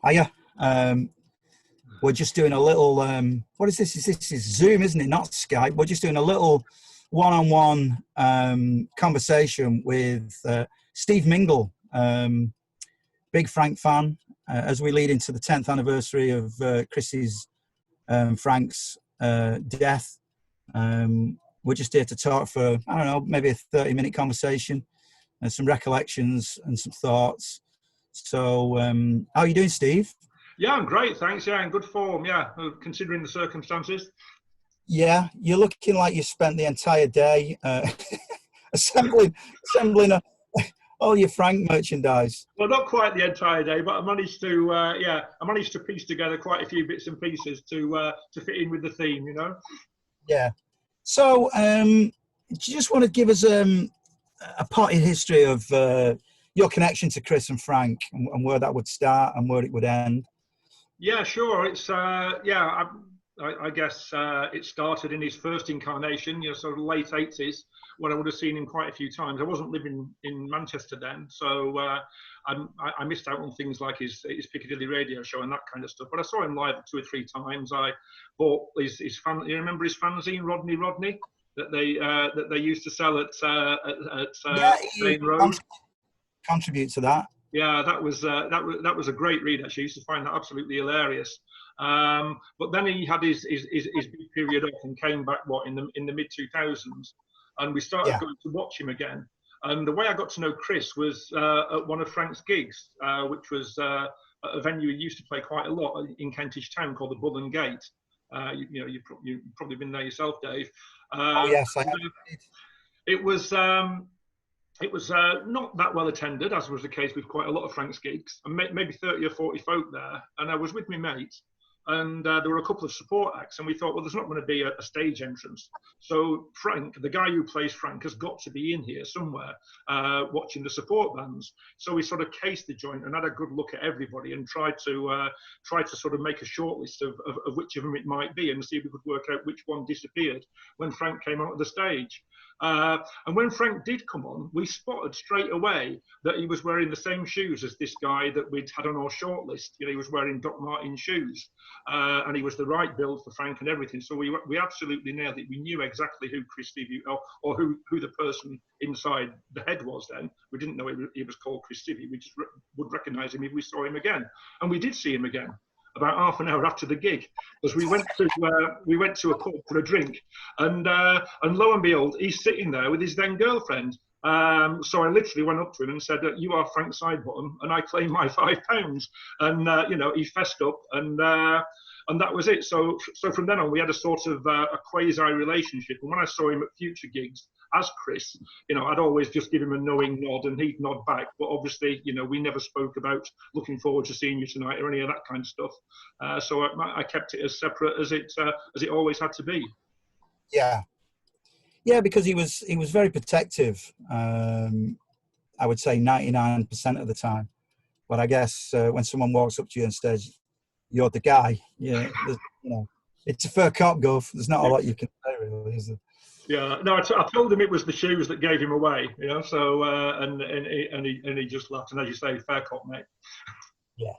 Hiya. We're just doing a little, what is this? This is Zoom, isn't it? Not Skype. We're just doing a little one-on-one conversation with Steve Mingle, big Frank fan, as we lead into the 10th anniversary of Chris's, Frank's death. We're just here to talk for, I don't know, maybe a 30-minute conversation and some recollections and some thoughts. So how are you doing, Steve? Yeah, I'm great, thanks. Yeah, in good form. Yeah, considering the circumstances. Yeah, you're looking like you spent the entire day assembling all your Frank merchandise. Well, not quite the entire day, but I managed to piece together quite a few bits and pieces to fit in with the theme, you know. Yeah. So, do you just want to give us a potted history of your connection to Chris and Frank, and where that would start and where it would end? Yeah, sure. It's I guess it started in his first incarnation, you know, sort of late 80s, when I would have seen him quite a few times. I wasn't living in Manchester then, so I missed out on things like his Piccadilly radio show and that kind of stuff. But I saw him live 2 or 3 times. I bought his fan. You remember his fanzine, Rodney, that they used to sell at Main Road. Contribute to that. Yeah, that was a great read. Actually, I used to find that absolutely hilarious. But then he had his big period off and came back in the mid 2000s, and we started going to watch him again. And the way I got to know Chris was at one of Frank's gigs, which was a venue he used to play quite a lot in Kentish Town called the Bull and Gate. You've probably been there yourself, Dave. Oh yes, I have. It was not that well attended, as was the case with quite a lot of Frank's gigs, and maybe 30 or 40 folk there. And I was with my mate, and there were a couple of support acts, and we thought, well, there's not going to be a stage entrance. So Frank, the guy who plays Frank, has got to be in here somewhere watching the support bands. So we sort of cased the joint and had a good look at everybody and tried to sort of make a short list of which of them it might be and see if we could work out which one disappeared when Frank came out of the stage. And when Frank did come on, we spotted straight away that he was wearing the same shoes as this guy that we'd had on our shortlist. You know, he was wearing Doc Martens shoes, and he was the right build for Frank and everything. So we absolutely nailed it. We knew exactly who Chris Sievey or who the person inside the head was. Then we didn't know he was called Chris Sievey. We just would recognise him if we saw him again, and we did see him again about half an hour after the gig, because we went to a pub for a drink, and lo and behold, he's sitting there with his then girlfriend. So I literally went up to him and said, "You are Frank Sidebottom, and I claim my £5." And he fessed up, and that was it. So from then on, we had a sort of a quasi relationship. And when I saw him at future gigs as Chris, I'd always just give him a knowing nod, and he'd nod back. But obviously, we never spoke about looking forward to seeing you tonight or any of that kind of stuff. So I kept it as separate as it always had to be. Yeah, because he was very protective. I would say 99% of the time. But I guess when someone walks up to you and says, "You're the guy," it's a fair cop, Gov. There's not a lot you can say, really, is there? Yeah, no, I told him it was the shoes that gave him away, So and he just laughed. And as you say, fair cop, mate. Yeah.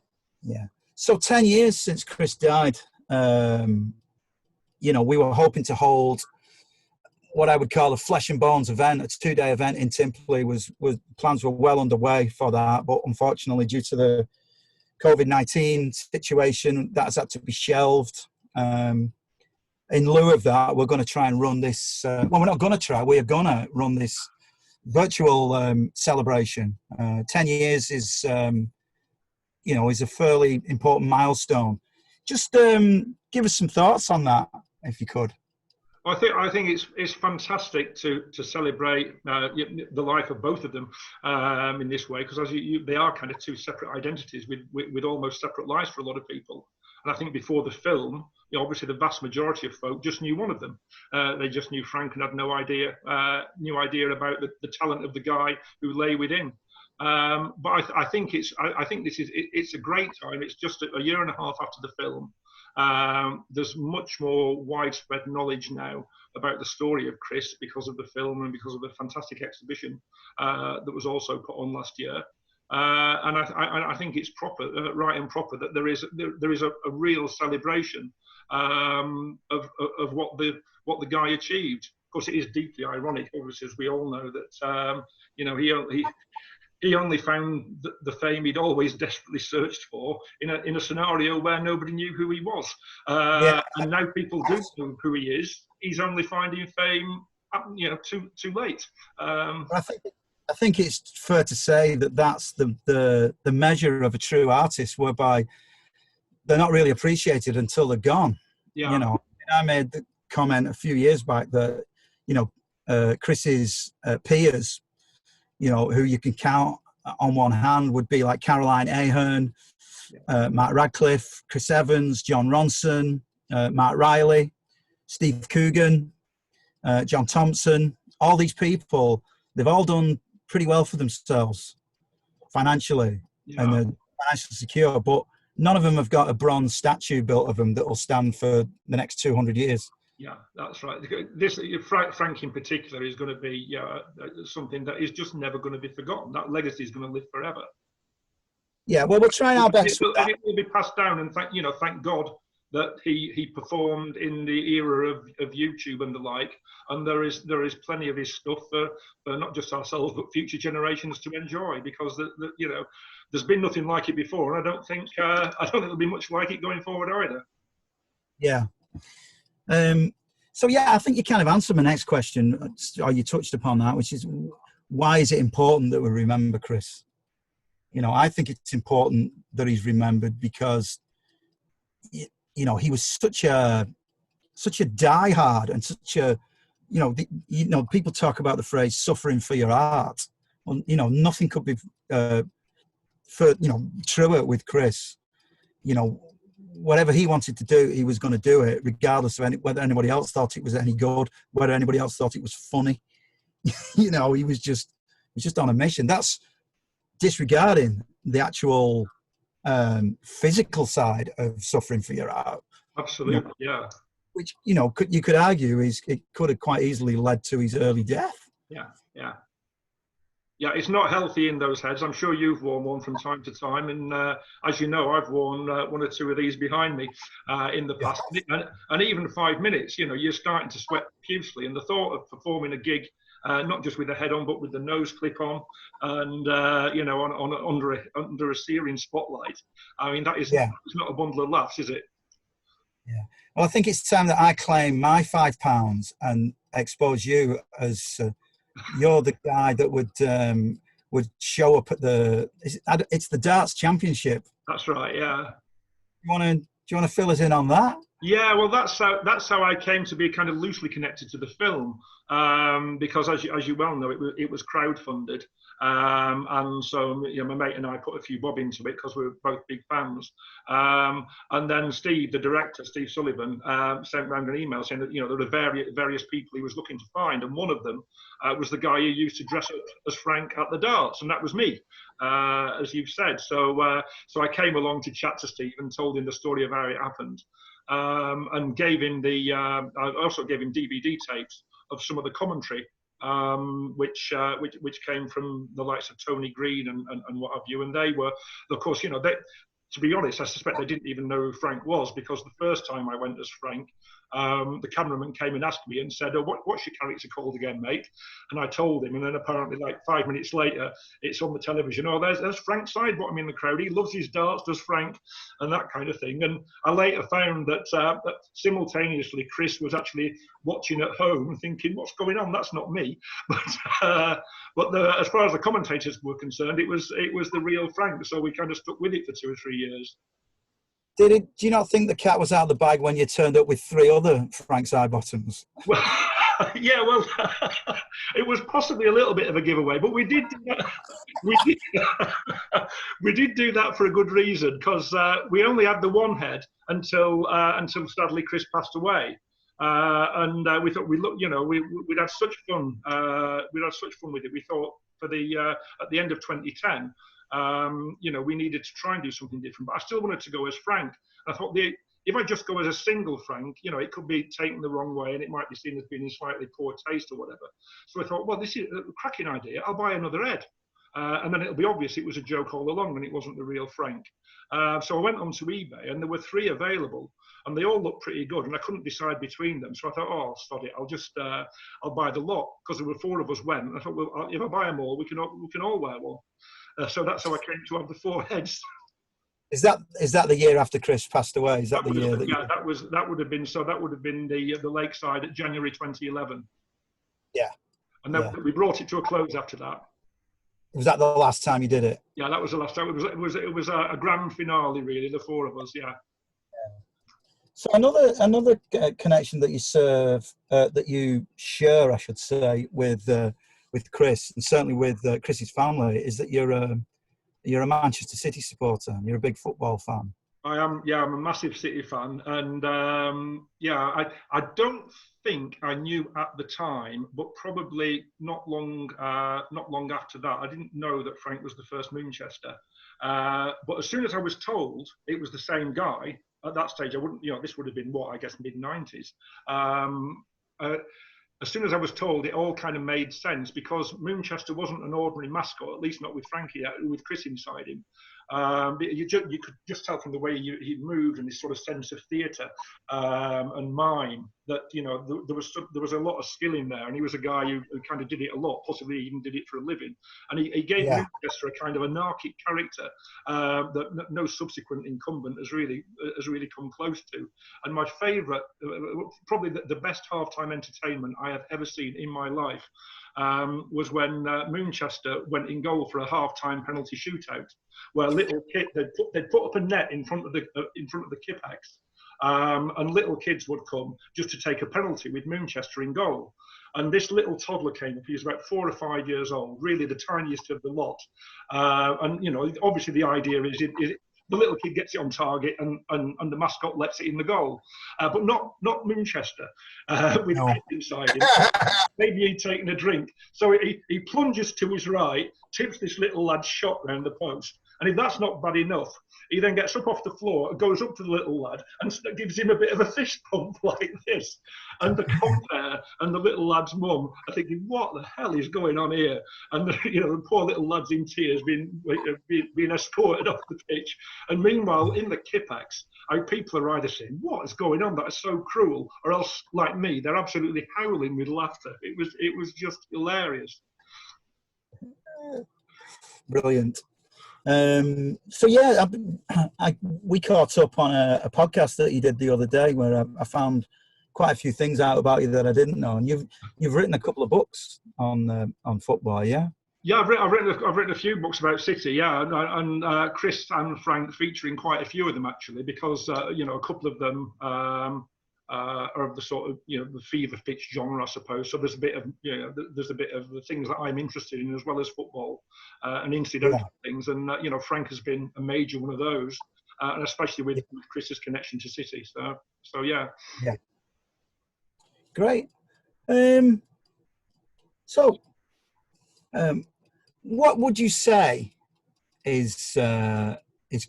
So 10 years since Chris died. We were hoping to hold what I would call a flesh and bones event, a 2-day event in Timperley. Plans were well underway for that, but unfortunately, due to the COVID-19 situation, that's had to be shelved. In lieu of that, we're going to try and run this. We're not going to try. We are going to run this virtual celebration. 10 years is a fairly important milestone. Just give us some thoughts on that, if you could. I think it's fantastic to celebrate the life of both of them in this way, because they are kind of two separate identities with almost separate lives for a lot of people. And I think before the film, obviously the vast majority of folk just knew one of them. They just knew Frank and had no idea about the talent of the guy who lay within. But I think it's a great time. It's just a year and a half after the film. There's much more widespread knowledge now about the story of Chris because of the film and because of the fantastic exhibition that was also put on last year. And I think it's proper, right and proper, that there is a real celebration of what the guy achieved. Of course, it is deeply ironic, obviously, as we all know, that he only found the fame he'd always desperately searched for in a scenario where nobody knew who he was. And now people do know who he is. He's only finding fame, too late. I think it's fair to say that that's the measure of a true artist, whereby they're not really appreciated until they're gone. Yeah. I made the comment a few years back that Chris's peers, who you can count on one hand, would be like Caroline Ahern, Matt Radcliffe, Chris Evans, John Ronson, Mark Riley, Steve Coogan, John Thompson. All these people, they've all done pretty well for themselves financially, and they're financially secure, but none of them have got a bronze statue built of them that will stand for the next 200 years. Yeah, that's right. This Frank in particular is going to be something that is just never going to be forgotten. That legacy is going to live forever. Yeah, well, we're trying our best. And it will be passed down, and thank God that he performed in the era of YouTube and the like. And there is plenty of his stuff for not just ourselves but future generations to enjoy, because there's been nothing like it before, and I don't think there'll be much like it going forward either. Yeah. So yeah, I think you kind of answered my next question, or you touched upon that, which is, why is it important that we remember Chris? I think it's important that he's remembered because he was such a diehard and such a people talk about the phrase suffering for your art. Well, nothing could be truer with Chris. Whatever he wanted to do, he was going to do it, regardless of whether anybody else thought it was any good, whether anybody else thought it was funny. He was just on a mission. That's disregarding the actual physical side of suffering for your art. Absolutely, yeah. Which you could argue it could have quite easily led to his early death. Yeah, it's not healthy in those heads. I'm sure you've worn one from time to time, and as you know, I've worn one or two of these behind me in the past. And even 5 minutes, you're starting to sweat profusely. And the thought of performing a gig, not just with the head on, but with the nose clip on, and under a searing spotlight. I mean, that is it's not a bundle of laughs, is it? Yeah. Well, I think it's time that I claim my £5 and expose you as you're the guy that would show up at it's the darts championship. That's right. Yeah. Do you want to fill us in on that? Yeah, well, that's how I came to be kind of loosely connected to the film, because as you well know, it was crowdfunded, and so my mate and I put a few bob into it because we were both big fans, and then Steve, the director, Steve Sullivan, sent round an email saying that there were various people he was looking to find, and one of them was the guy who used to dress up as Frank at the darts, and that was me, as you've said. So I came along to chat to Steve and told him the story of how it happened. And gave him I also gave him DVD tapes of some of the commentary, which came from the likes of Tony Green and what have you. And they were, of course, to be honest, I suspect they didn't even know who Frank was, because the first time I went as Frank, the cameraman came and asked me and said, "Oh, what's your character called again, mate?" And I told him, and then apparently like 5 minutes later, it's on the television. "Oh, there's Frank Sidebottom in the crowd. He loves his darts, does Frank," and that kind of thing. And I later found that simultaneously Chris was actually watching at home and thinking, "What's going on? That's not me." But as far as the commentators were concerned, it was the real Frank. So we kind of stuck with it for 2 or 3 years. Do you not think the cat was out of the bag when you turned up with 3 other Frank Sidebottoms? Well, yeah, well, it was possibly a little bit of a giveaway, but we did do that. We did do that for a good reason, because we only had the one head until sadly Chris passed away, and we thought we'd had such fun. We'd had such fun with it. We thought for at the end of 2010. We needed to try and do something different, but I still wanted to go as Frank. And I thought if I just go as a single Frank, it could be taken the wrong way and it might be seen as being in slightly poor taste or whatever. So I thought, well, this is a cracking idea. I'll buy another head. and then it'll be obvious it was a joke all along and it wasn't the real Frank. So I went onto eBay and there were 3 available and they all looked pretty good and I couldn't decide between them. So I thought, oh, sod it, I'll buy the lot, because there were 4 of us went. And I thought, well, if I buy them all, we can all wear one. So that's how I came to have the 4 heads. Is that the year after Chris passed away? Is that the year that? Yeah, that would have been. So that would have been the Lakeside at January 2011. Yeah. And then we brought it to a close after that. Was that the last time you did it? Yeah, that was the last time. It was a grand finale, really. The 4 of us. Yeah. So another connection that you serve, that you share, I should say, with Chris, and certainly with Chris's family, is that you're a Manchester City supporter. You're a big football fan. I am. Yeah, I'm a massive City fan, and I don't think I knew at the time, but probably not long after that, I didn't know that Frank was the first Manchester. But as soon as I was told it was the same guy, at that stage I wouldn't. This would have been what, I guess, mid-90s. As soon as I was told, it all kind of made sense, because Manchester wasn't an ordinary mascot, at least not with Frankie, with Chris inside him. You could just tell from the way he moved and his sort of sense of theatre and mime that there was a lot of skill in there, and he was a guy who kind of did it a lot, possibly even did it for a living, and he gave Manchester a kind of anarchic character that no subsequent incumbent has really come close to. And my favourite, probably the best halftime entertainment I have ever seen in my life, was when Manchester went in goal for a half-time penalty shootout, where little kid they'd put up a net in front of the Kipax, and little kids would come just to take a penalty with Manchester in goal. And this little toddler came up. He was about 4 or 5 years old, really the tiniest of the lot. And obviously the idea is the little kid gets it on target, and the mascot lets it in the goal, but not Manchester with kids inside him. Maybe he'd taken a drink, so he plunges to his right, tips this little lad's shot round the post, and if that's not bad enough, he then gets up off the floor, goes up to the little lad, and gives him a bit of a fist pump like this. And the compere and the little lad's mum are thinking, what the hell is going on here? And the poor little lad's in tears, being escorted off the pitch. And meanwhile, in the Kipax, people are either saying, what is going on? That is so cruel. Or else, like me, they're absolutely howling with laughter. It was just hilarious. Brilliant. So yeah, we caught up on a podcast that you did the other day, where I found quite a few things out about you that I didn't know, and you've written a couple of books on football, yeah. Yeah, I've written a few books about City, yeah, and Chris and Frank featuring quite a few of them actually, because a couple of them are of the sort of the fever pitch genre, I suppose. So there's a bit of the things that I'm interested in, as well as football and incidental things. And Frank has been a major one of those, and especially with Chris's connection to City. So yeah. Yeah. Great. What would you say is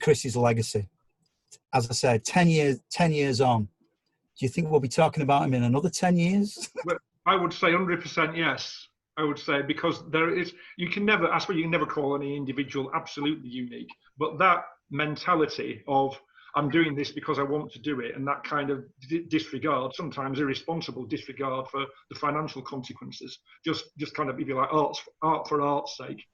Chris's legacy? As I said, 10 years on. Do you think we'll be talking about him in another 10 years? I would say 100% yes. I would say, because you can never call any individual absolutely unique, but that mentality of, I'm doing this because I want to do it, and that kind of disregard, sometimes irresponsible disregard for the financial consequences, just kind of, if you like, art for art's sake.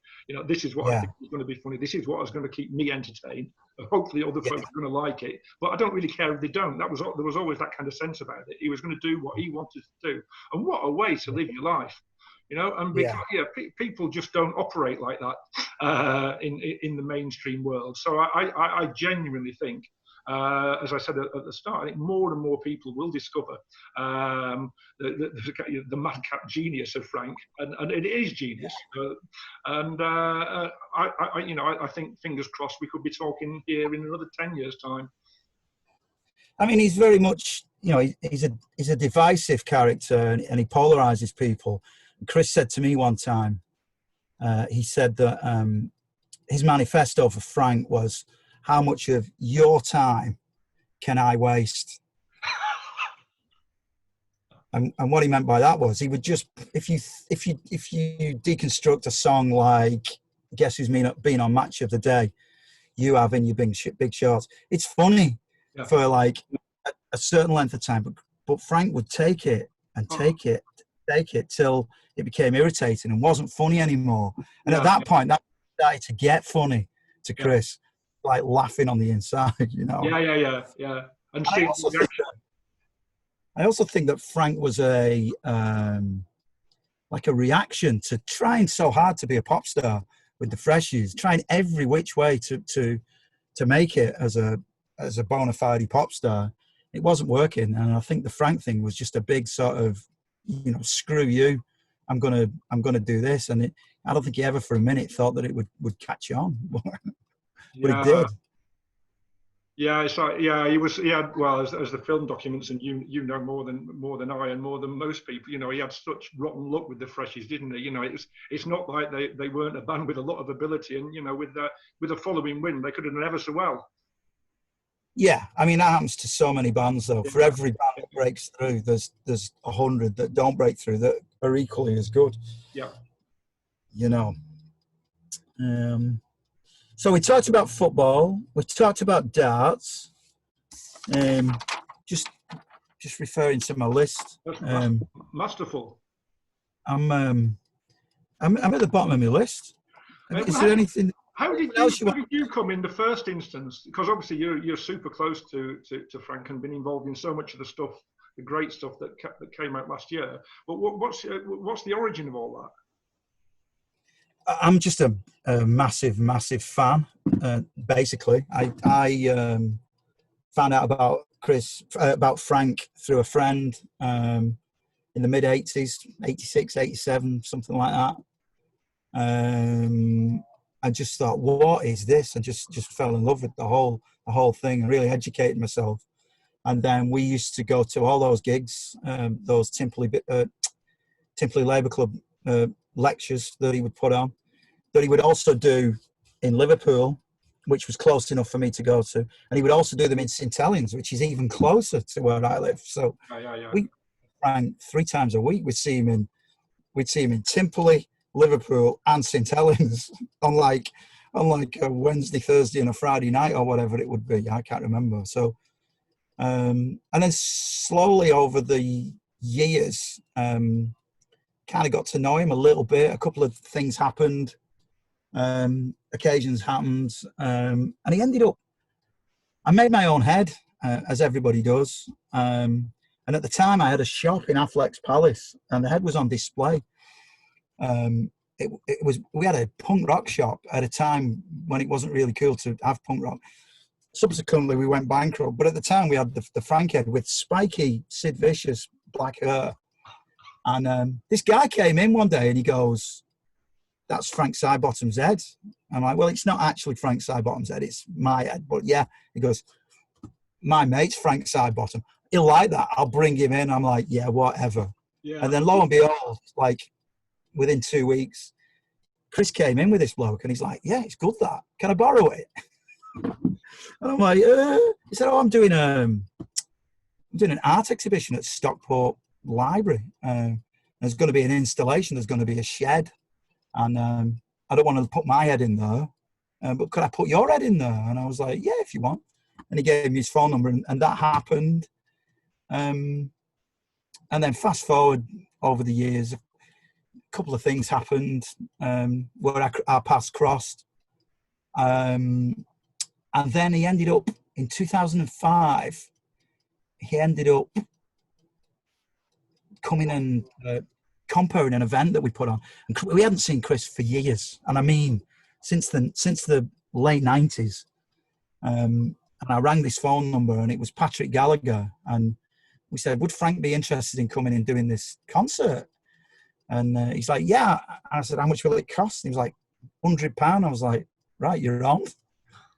This is what I think is going to be funny. This is what is going to keep me entertained. Hopefully other folks are going to like it, but I don't really care if they don't. There was always that kind of sense about it. He was going to do what he wanted to do, and what a way to live your life. And because people just don't operate like that in the mainstream world. So I genuinely think, as I said at the start, I think more and more people will discover the madcap genius of Frank, and it is genius. I think, fingers crossed, we could be talking here in another 10 years' time. I mean, he's very much, he's a divisive character, and he polarizes people. Chris said to me one time, he said that his manifesto for Frank was, how much of your time can I waste? And what he meant by that was, he would just, if you deconstruct a song like, guess who's been on Match of the Day? You have in your big shorts. It's funny for like a certain length of time, but Frank would take it and take it till it became irritating and wasn't funny anymore. And at that point, that started to get funny to Chris, like laughing on the inside, you know. Yeah. And I also think that Frank was a reaction to trying so hard to be a pop star with the Freshies, trying every which way to make it as a bona fide pop star. It wasn't working, and I think the Frank thing was just a big sort of, you know, screw you, I'm gonna do this, and I don't think he ever for a minute thought that it would catch on, but it did. Yeah, it's like, he was. Well, as the film documents, and you know more than I and more than most people. You know, he had such rotten luck with the Freshies, didn't he? You know, it's not like they weren't a band with a lot of ability, and you know, with a following wind, they could have done ever so well. Yeah, I mean, that happens to so many bands, though. For every band that breaks through, there's 100 that don't break through that are equally as good. Yeah. You know. So we talked about football. We talked about darts. Just referring to my list. That's masterful. I'm at the bottom of my list. Is there anything? How did you come in the first instance? Because obviously you're super close to Frank and been involved in so much of the stuff, the great stuff that came out last year. But what's the origin of all that? I'm just a massive fan. Basically, I found out about Frank through a friend in the mid '80s, '86, '87, something like that. I just thought, what is this? And just fell in love with the whole thing and really educated myself. And then we used to go to all those gigs, those Timperley Labour Club lectures that he would put on, that he would also do in Liverpool, which was close enough for me to go to. And he would also do them in St Helens, which is even closer to where I live. So we ran 3 times a week. We'd see him in Timperley, Liverpool and St Helens on like a Wednesday, Thursday and a Friday night or whatever it would be. I can't remember. So and then slowly over the years kind of got to know him a little bit. A couple of things happened, occasions happened, and he ended up, I made my own head, as everybody does, and at the time I had a shop in Affleck's Palace and the head was on display. We had a punk rock shop at a time when it wasn't really cool to have punk rock. Subsequently, we went bankrupt, but at the time we had the Frank head with spiky Sid Vicious black hair. And this guy came in one day and he goes, "That's Frank Sidebottom's head." I'm like, "Well, it's not actually Frank Sidebottom's head, it's my head." But yeah, he goes, "My mate's Frank Sidebottom. He'll like that. I'll bring him in." I'm like, "Yeah, whatever." Yeah. And then lo and behold, like within 2 weeks, Chris came in with this bloke and he's like, "Yeah, it's good that. Can I borrow it?" And I'm like, he said, "Oh, I'm doing an art exhibition at Stockport Library. There's going to be an installation. There's going to be a shed. And I don't want to put my head in there. But could I put your head in there?" And I was like, "Yeah, if you want." And he gave me his phone number and that happened. And then fast forward over the years, a couple of things happened where our paths crossed. And then he ended up, in 2005, he ended up coming and compoing an event that we put on. And we hadn't seen Chris for years. And I mean, since the late 90s. And I rang this phone number and it was Patrick Gallagher. And we said, "Would Frank be interested in coming and doing this concert?" And he's like, "Yeah." And I said, "How much will it cost?" And he was like, £100. I was like, "Right, you're on."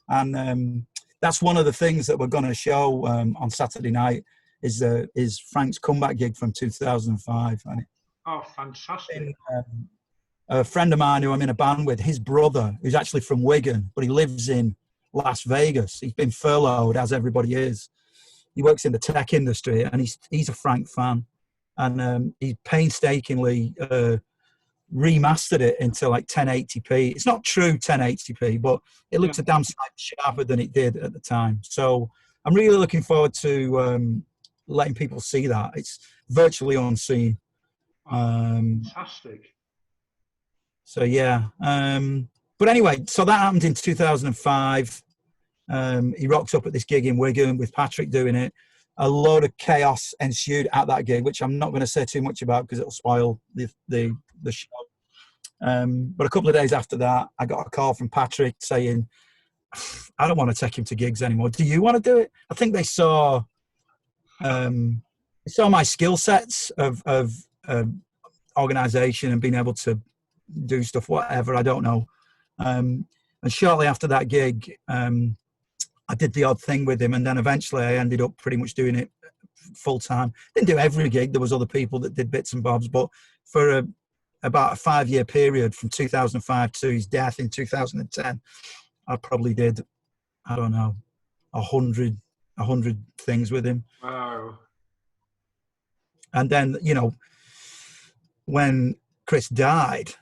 And that's one of the things that we're going to show on Saturday night is Frank's comeback gig from 2005. And fantastic. A friend of mine who I'm in a band with, his brother, who's actually from Wigan, but he lives in Las Vegas. He's been furloughed, as everybody is. He works in the tech industry, and he's a Frank fan. And he painstakingly remastered it into like 1080p. It's not true 1080p, but it looks a damn sight sharper than it did at the time. So I'm really looking forward to letting people see that. It's virtually unseen. Fantastic. So yeah. But anyway, so that happened in 2005. He rocked up at this gig in Wigan with Patrick doing it. A load of chaos ensued at that gig, which I'm not going to say too much about because it'll spoil the show. But a couple of days after that, I got a call from Patrick saying, I don't want to take him to gigs anymore. Do you want to do it? I think they saw my skill sets of organization and being able to do stuff, whatever, I don't know. And shortly after that gig, I did the odd thing with him, and then eventually I ended up pretty much doing it full time. Didn't do every gig. There was other people that did bits and bobs, but for about a 5-year period from 2005 to his death in 2010, I probably did, I don't know, 100 things with him. Wow. And then, you know, when Chris died,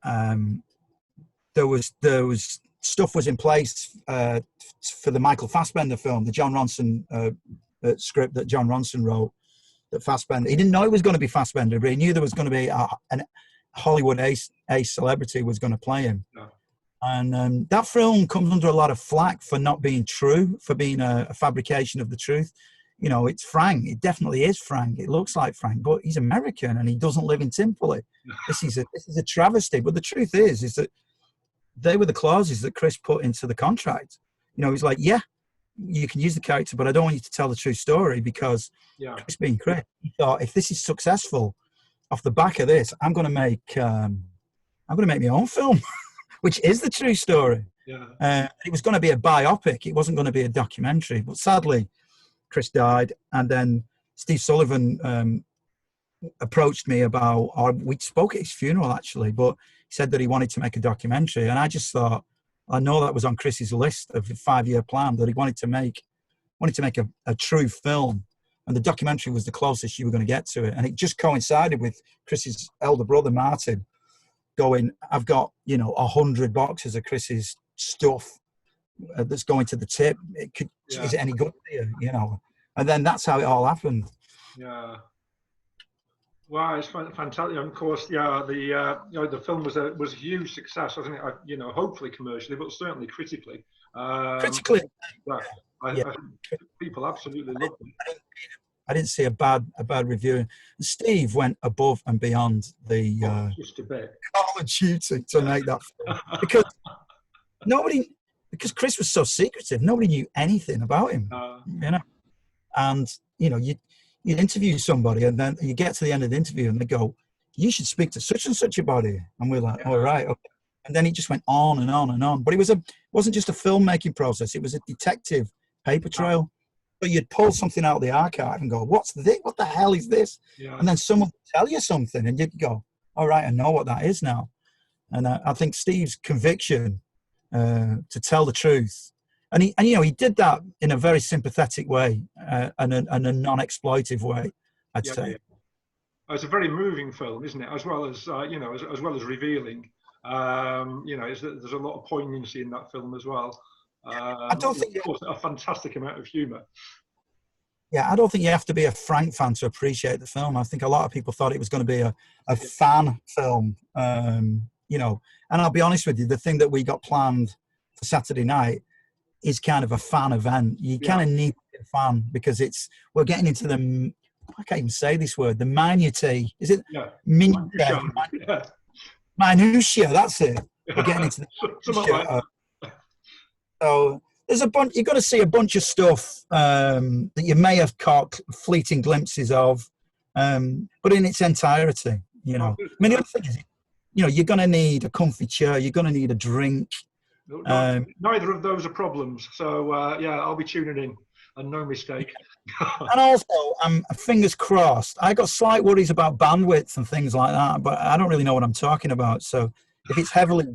there was stuff was in place for the Michael Fassbender film, the John Ronson script that John Ronson wrote. That Fassbender, he didn't know it was going to be Fassbender, but he knew there was going to be a Hollywood ace celebrity was going to play him. Yeah. And that film comes under a lot of flack for not being true, for being a fabrication of the truth. You know, it's Frank. It definitely is Frank. It looks like Frank, but he's American and he doesn't live in Timperley. This is a travesty. But the truth is that they were the clauses that Chris put into the contract. You know, he's like, yeah, you can use the character, but I don't want you to tell the true story because Chris being Chris, he thought if this is successful off the back of this, I'm going to make my own film, which is the true story. Yeah. It was going to be a biopic. It wasn't going to be a documentary. But sadly, Chris died, and then Steve Sullivan approached me about, we spoke at his funeral actually, but he said that he wanted to make a documentary, and I just thought, I know that was on Chris's list of a 5-year plan that he wanted to make a true film, and the documentary was the closest you were going to get to it. And it just coincided with Chris's elder brother Martin going, I've got 100 boxes of Chris's stuff that's going to the tip. Is it any good to you? You know, and then that's how it all happened. Yeah. Wow, it's fantastic. And of course, the film was a huge success, wasn't it? Hopefully commercially, but certainly critically. Critically, people absolutely loved it. I didn't see a bad review. Steve went above and beyond the just a bit Call of Duty to make that film because Chris was so secretive. Nobody knew anything about him, and you interview somebody, and then you get to the end of the interview, and they go, "You should speak to such and such about it," and we're like, "All right, okay." And then he just went on and on and on. But it wasn't just a filmmaking process; it was a detective paper trail. So you'd pull something out of the archive and go, "What's this? What the hell is this?" Yeah. And then someone would tell you something, and you'd go, "All right, I know what that is now." And I think Steve's conviction to tell the truth. And he did that in a very sympathetic way and a non-exploitive way, I'd say. It's a very moving film, isn't it? As well as as well as revealing. There's a lot of poignancy in that film as well. I don't think a fantastic amount of humour. Yeah, I don't think you have to be a Frank fan to appreciate the film. I think a lot of people thought it was going to be a fan film. And I'll be honest with you, the thing that we got planned for Saturday night is kind of a fan event. You kind of need to be a fan because we're getting into I can't even say this word, the minutiae. Is it? Yeah. Minutia, that's it. We're getting into the So there's you're going to see a bunch of stuff that you may have caught fleeting glimpses of, but in its entirety, I mean, the other thing is, you're going to need a comfy chair, you're going to need a drink. Neither of those are problems. So, I'll be tuning in, and no mistake. And also, fingers crossed, I got slight worries about bandwidth and things like that, but I don't really know what I'm talking about. So if it's heavily,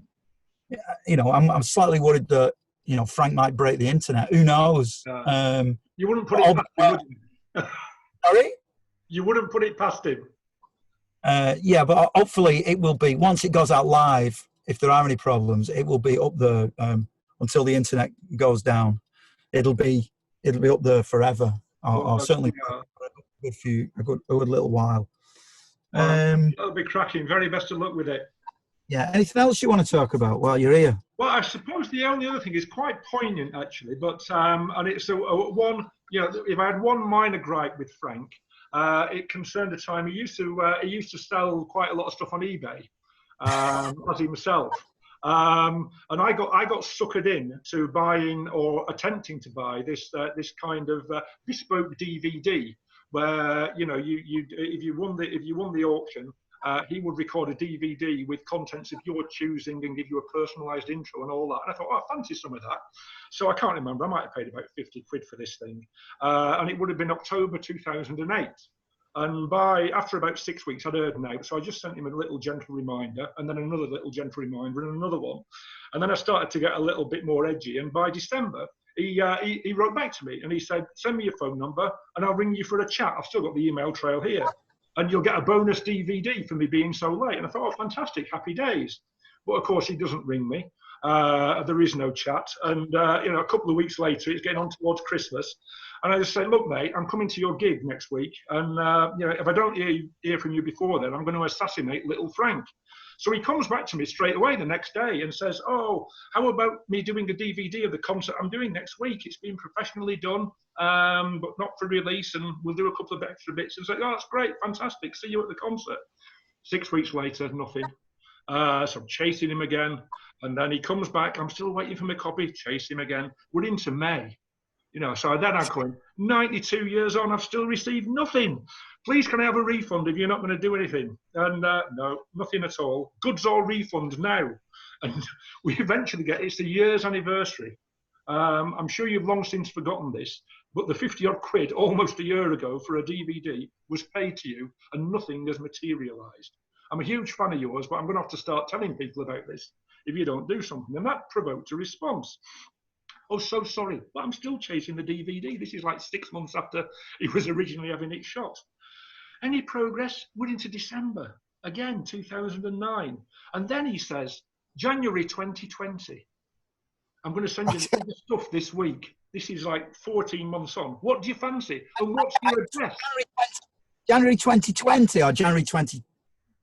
I'm slightly worried that, Frank might break the internet. Who knows? You wouldn't put it past him, would you? Sorry? You wouldn't put it past him. Yeah, but hopefully it will be, once it goes out live, if there are any problems, it will be up there until the internet goes down. It'll be up there forever, or certainly a good little while. That'll be cracking. Very best of luck with it. Yeah. Anything else you want to talk about while you're here? Well, I suppose the only other thing is quite poignant, actually. But and it's one. You know, if I had one minor gripe with Frank, it concerned a time he used to sell quite a lot of stuff on eBay, as himself. And I got suckered in to buying or attempting to buy this kind of bespoke DVD, where if you won the auction, he would record a DVD with contents of your choosing and give you a personalised intro and all that. And I thought, oh, I fancy some of that. So I can't remember. I might have paid about 50 quid for this thing, and it would have been October 2008. And after about 6 weeks, I'd heard no. So I just sent him a little gentle reminder, and then another little gentle reminder, and another one. And then I started to get a little bit more edgy. And by December, he wrote back to me and he said, send me your phone number and I'll ring you for a chat. I've still got the email trail here. And you'll get a bonus DVD for me being so late. And I thought, oh, fantastic, happy days. But of course, he doesn't ring me. There is no chat. And, a couple of weeks later, it's getting on towards Christmas. And I just say, look, mate, I'm coming to your gig next week. And, if I don't hear from you before then, I'm going to assassinate little Frank. So he comes back to me straight away the next day and says, oh, how about me doing a DVD of the concert I'm doing next week? It's been professionally done, but not for release, and we'll do a couple of extra bits. And say, oh, that's great, fantastic, see you at the concert. 6 weeks later, nothing. So I'm chasing him again. And then he comes back, I'm still waiting for my copy, chase him again. We're into May. So then I'm going, 92 years on, I've still received nothing. Please, can I have a refund if you're not going to do anything? And no, nothing at all. Goods or refund now. And we eventually it's the year's anniversary. I'm sure you've long since forgotten this, but the 50-odd quid almost a year ago for a DVD was paid to you and nothing has materialised. I'm a huge fan of yours, but I'm going to have to start telling people about this if you don't do something. And that provoked a response. Oh, so sorry, but I'm still chasing the DVD. This is like 6 months after it was originally having it shot. Any progress? We're into December, again, 2009. And then he says, January 2020. I'm going to send you the stuff this week. This is like 14 months on. What do you fancy? And what's your address? January 2020 or January 20?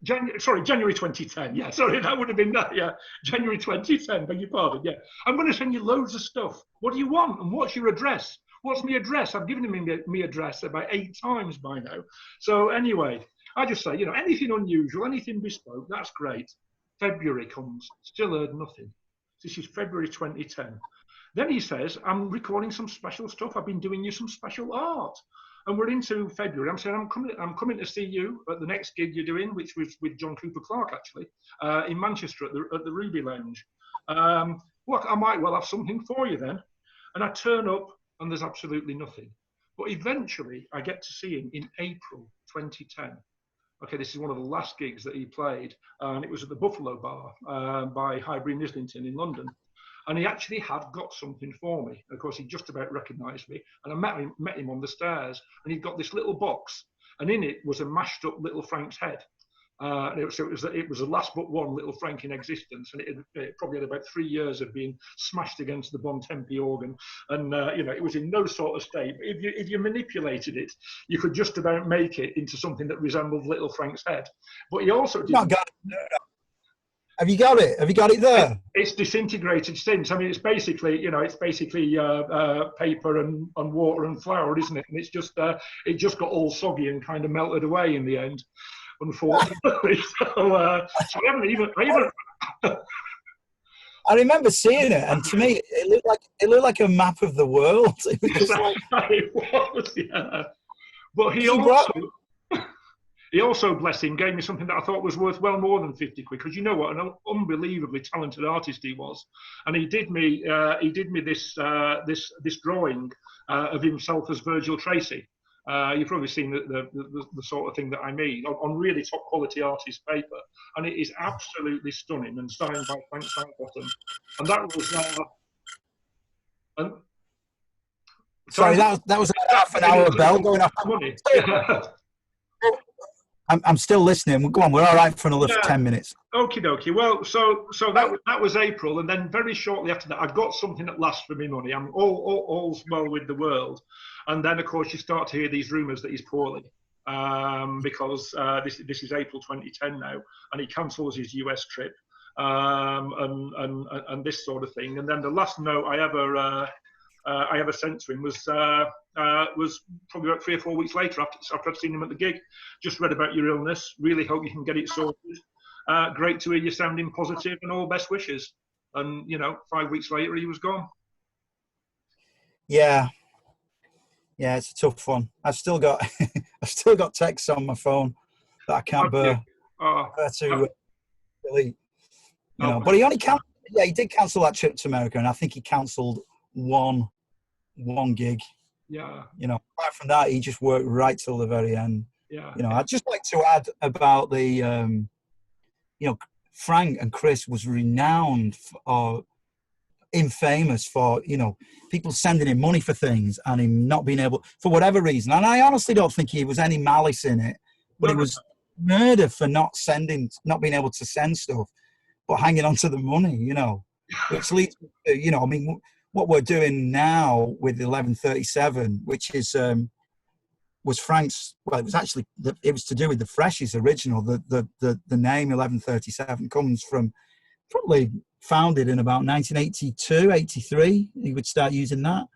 January 2010. Yeah, sorry, that would have been that. Yeah, January 2010. Beg your pardon. Yeah, I'm going to send you loads of stuff. What do you want? And what's your address? What's my address? I've given him my address about 8 times by now. So anyway, I just say, anything unusual, anything bespoke, that's great. February comes, still heard nothing. This is February 2010. Then he says, I'm recording some special stuff. I've been doing you some special art. And we're into February. I'm saying, I'm coming to see you at the next gig you're doing, which was with John Cooper Clarke, actually, in Manchester at the Ruby Lounge. Look, I might well have something for you then. And I turn up and there's absolutely nothing. But eventually I get to see him in April 2010. Okay, this is one of the last gigs that he played. And it was at the Buffalo Bar by Highbury and Islington in London. And he actually had got something for me. Of course, he just about recognised me. And I met him on the stairs. And he'd got this little box. And in it was a mashed up little Frank's head. And it was the last but one little Frank in existence. And it probably had about 3 years of being smashed against the Bontempi organ. And, it was in no sort of state. But if you manipulated it, you could just about make it into something that resembled little Frank's head. But he also did. Have you got it? Have you got it there? It's disintegrated since. I mean, it's basically paper and water and flour, isn't it? And it's just it just got all soggy and kind of melted away in the end, unfortunately. So I haven't even. I remember seeing it, and to me, it looked like a map of the world. It was just like, it was, yeah. But he also, bless him, gave me something that I thought was worth well more than 50 quid, because you know what an unbelievably talented artist he was. And he did me this drawing of himself as Virgil Tracy. You've probably seen the sort of thing that I mean on really top quality artist paper, and it is absolutely stunning and signed by Frank Bottom. And that was sorry, that was a half an hour bell going off. Money. I'm still listening. Go on, we're all right for another Yeah. 10 minutes. Okie dokie. Well, so that was April, and then very shortly after that, I got something at last for me money. I'm all's well with the world, and then of course you start to hear these rumours that he's poorly, because this is April 2010 now, and he cancels his US trip, and this sort of thing. And then the last note I ever sent to him was probably about 3 or 4 weeks later after I'd seen him at the gig. Just read about your illness. Really hope you can get it sorted. Great to hear you sounding positive, and all best wishes. And 5 weeks later, he was gone. Yeah, it's a tough one. I've still got texts on my phone that I can't bear to delete. But he only canceled. Yeah, he did cancel that trip to America, and I think he cancelled one gig. Yeah. Apart from that, he just worked right till the very end. Yeah. I'd just like to add about the, Frank and Chris was renowned or infamous for, people sending him money for things and him not being able, for whatever reason. And I honestly don't think he was any malice in it, but it was murder for not being able to send stuff, but hanging on to the money, which leads to, what we're doing now with 1137, which is was Frank's. Well, it was actually it was to do with the Freshies original. The name 1137 comes from probably founded in about 1982, 83. He would start using that,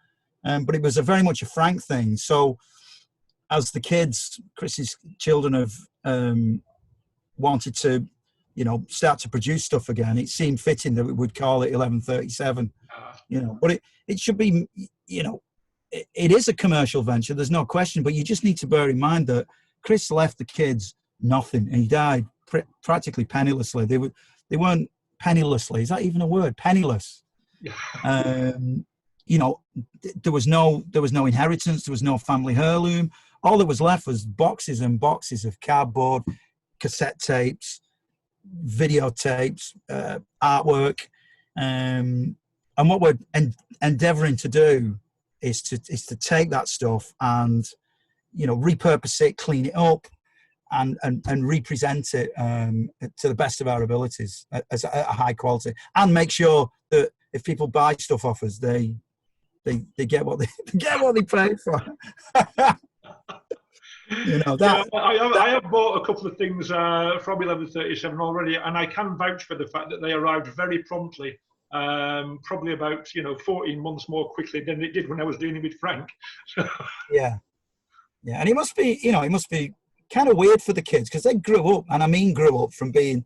but it was very much a Frank thing. So, as the kids, Chris's children, have wanted to, start to produce stuff again, it seemed fitting that we would call it 1137. But it should be, it is a commercial venture, there's no question, but you just need to bear in mind that Chris left the kids nothing, and he died practically pennilessly. They weren't pennilessly, is that even a word? Penniless. There was no inheritance, there was no family heirloom. All that was left was boxes and boxes of cardboard, cassette tapes, videotapes, artwork, and what we're endeavouring to do is to take that stuff and, repurpose it, clean it up, and represent it to the best of our abilities as a high quality, and make sure that if people buy stuff off us, they get what they pay for. I have bought a couple of things from 1137 already, and I can vouch for the fact that they arrived very promptly. Probably about 14 months more quickly than it did when I was dealing with Frank. yeah, and it must be kind of weird for the kids, because they grew up, and I mean grew up from being,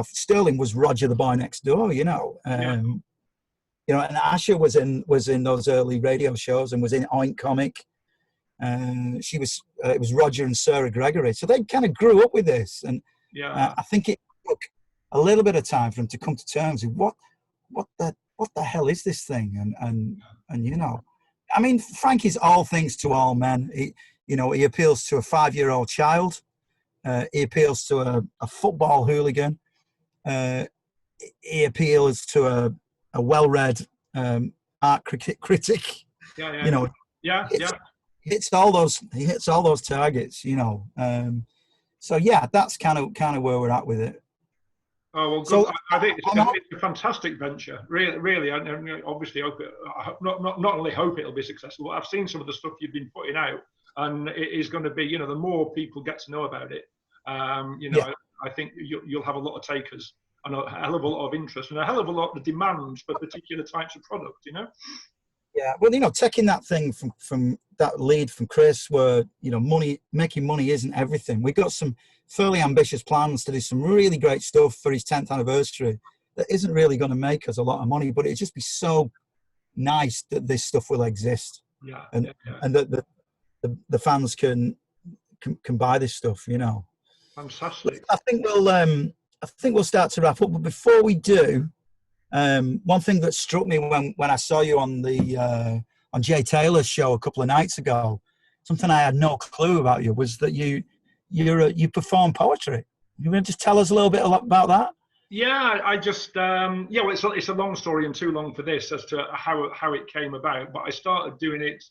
Sterling was Roger the boy next door, and Asha was in those early radio shows and was in Oink Comic. She was it was Roger and Sarah Gregory, so they kind of grew up with this, and I think it took a little bit of time for them to come to terms with what the hell is this thing, and I mean, Frank is all things to all men. He appeals to a 5-year-old child, he appeals to a football hooligan, he appeals to a well-read art critic. He hits all those targets, so yeah, that's kind of where we're at with it. Oh, well, good. So, I think it's a fantastic venture. Really. Obviously, not only hope it'll be successful, but I've seen some of the stuff you've been putting out, and it is going to be, the more people get to know about it, I think you'll have a lot of takers and a hell of a lot of interest and a hell of a lot of demands for particular types of product, Yeah, well, taking that thing from that lead from Chris, where making money isn't everything. We've got some fairly ambitious plans to do some really great stuff for his 10th anniversary that isn't really going to make us a lot of money, but it'd just be so nice that this stuff will exist, and that the fans can buy this stuff. Fantastic. I think we'll start to wrap up, but before we do. One thing that struck me when I saw you on on Jay Taylor's show a couple of nights ago, something I had no clue about you, was that you perform poetry. You want to just tell us a little bit about that? Yeah, I just well, it's a long story and too long for this as to how it came about. But I started doing it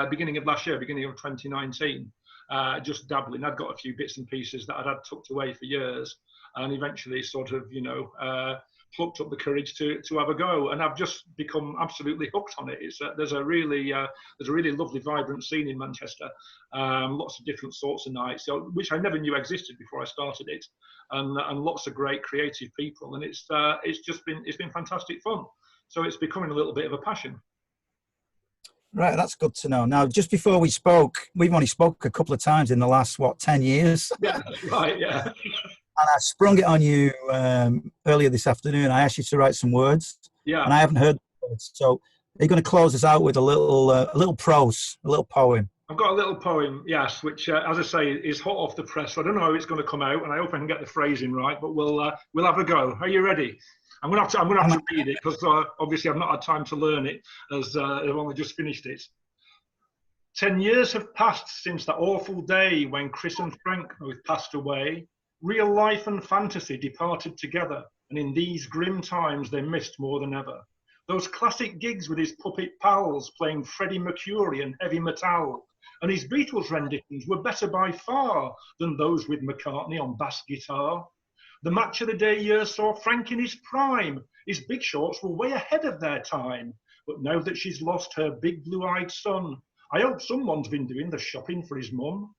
beginning of last year, beginning of 2019. just dabbling. I'd got a few bits and pieces that I'd had tucked away for years, and eventually sort of, plucked up the courage to have a go, and I've just become absolutely hooked on it. It's there's a really lovely, vibrant scene in Manchester, lots of different sorts of nights, which I never knew existed before I started it, and lots of great creative people, and it's been fantastic fun. So it's becoming a little bit of a passion. Right, that's good to know. Now, just before we spoke, we've only spoke a couple of times in the last 10 years. Yeah, that's right. Yeah. And I sprung it on you earlier this afternoon. I asked you to write some words, and I haven't heard the words. So are you going to close us out with a little prose, a little poem? I've got a little poem, yes, which, as I say, is hot off the press. So I don't know how it's going to come out, and I hope I can get the phrasing right. But we'll have a go. Are you ready? I'm going to have to read it because obviously I've not had time to learn it, as I've only just finished it. 10 years have passed since that awful day when Chris and Frank both passed away. Real life and fantasy departed together, and in these grim times they missed more than ever. Those classic gigs with his puppet pals playing Freddie Mercury and heavy metal, and his Beatles renditions were better by far than those with McCartney on bass guitar. The match of the day year saw Frank in his prime. His big shorts were way ahead of their time. But now that she's lost her big blue-eyed son, I hope someone's been doing the shopping for his mum.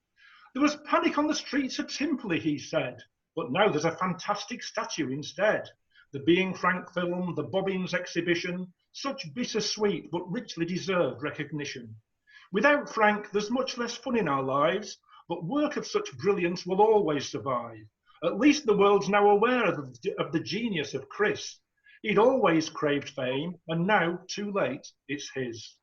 There was panic on the streets of Timperley, he said, but now there's a fantastic statue instead. The Being Frank film, the Bobbins exhibition, such bittersweet but richly deserved recognition. Without Frank, there's much less fun in our lives, but work of such brilliance will always survive. At least the world's now aware of the genius of Chris. He'd always craved fame, and now, too late, it's his.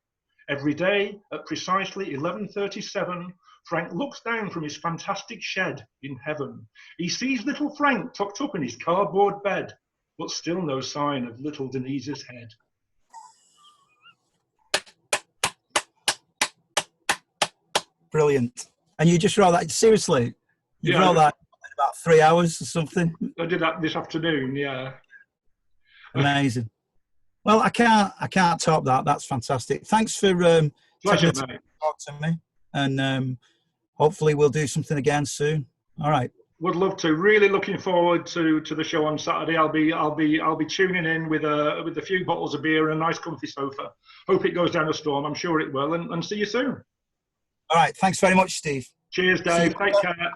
Every day, at precisely 11:37, Frank looks down from his fantastic shed in heaven. He sees little Frank tucked up in his cardboard bed, but still no sign of little Denise's head. Brilliant. And you just wrote that, seriously? You wrote that in about 3 hours or something? I did that this afternoon, yeah. Amazing. Well, I can't top that. That's fantastic. Thanks for taking the time to talk to me, and hopefully we'll do something again soon. All right. Would love to. Really looking forward to the show on Saturday. I'll be tuning in with a few bottles of beer and a nice comfy sofa. Hope it goes down a storm. I'm sure it will. And see you soon. All right. Thanks very much, Steve. Cheers, Dave. Take care.